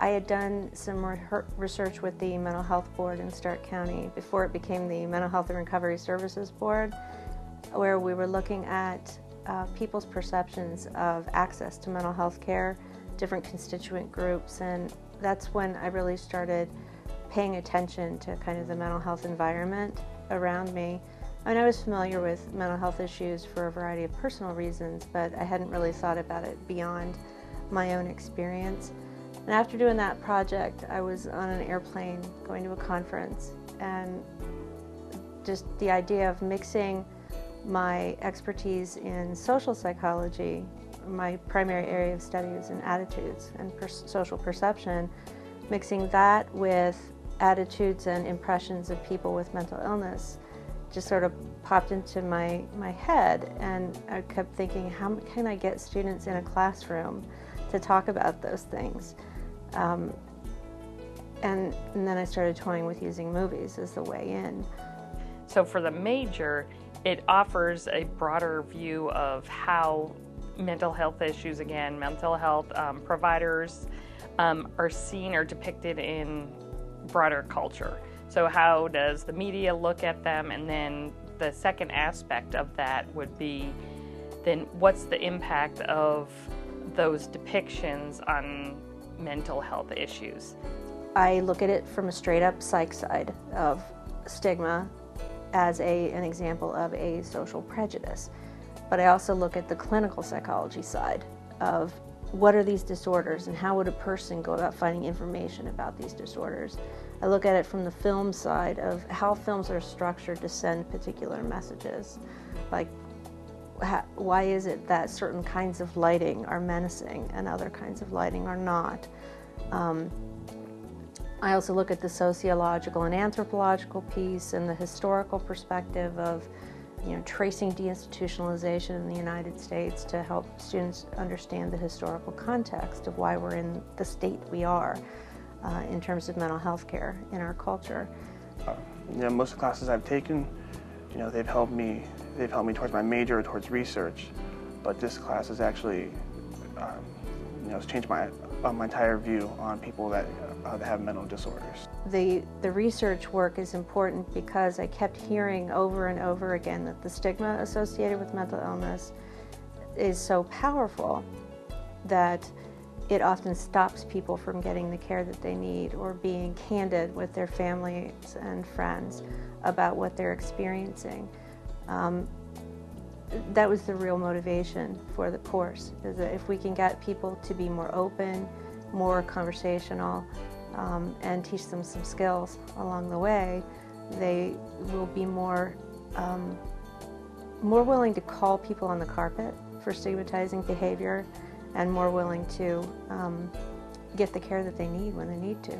I had done some research with the Mental Health Board in Stark County before it became the Mental Health and Recovery Services Board, where we were looking at people's perceptions of access to mental health care, different constituent groups, and that's when I really started paying attention to kind of the mental health environment around me. I mean, I was familiar with mental health issues for a variety of personal reasons, but I hadn't really thought about it beyond my own experience. And after doing that project, I was on an airplane going to a conference, and just the idea of mixing my expertise in social psychology, my primary area of study is in attitudes and social perception, mixing that with attitudes and impressions of people with mental illness just sort of popped into my head, and I kept thinking, how can I get students in a classroom to talk about those things? And then I started toying with using movies as the way in. So for the major, it offers a broader view of how mental health issues, again, mental health providers are seen or depicted in broader culture. So how does the media look at them? And then the second aspect of that would be, then what's the impact of those depictions on mental health issues? I look at it from a straight up psych side of stigma as an example of a social prejudice. But I also look at the clinical psychology side of what are these disorders and how would a person go about finding information about these disorders. I look at it from the film side of how films are structured to send particular messages. Like, why is it that certain kinds of lighting are menacing and other kinds of lighting are not? I also look at the sociological and anthropological piece and the historical perspective of, tracing deinstitutionalization in the United States to help students understand the historical context of why we're in the state we are in terms of mental health care in our culture. Most of the classes I've taken, they've helped me towards my major or towards research, but this class has actually, it's changed my entire view on people that have mental disorders. The research work is important because I kept hearing over and over again that the stigma associated with mental illness is so powerful that it often stops people from getting the care that they need or being candid with their families and friends about what they're experiencing. That was the real motivation for the course, is that if we can get people to be more open, more conversational, and teach them some skills along the way, they will be more willing to call people on the carpet for stigmatizing behavior and more willing to get the care that they need when they need to.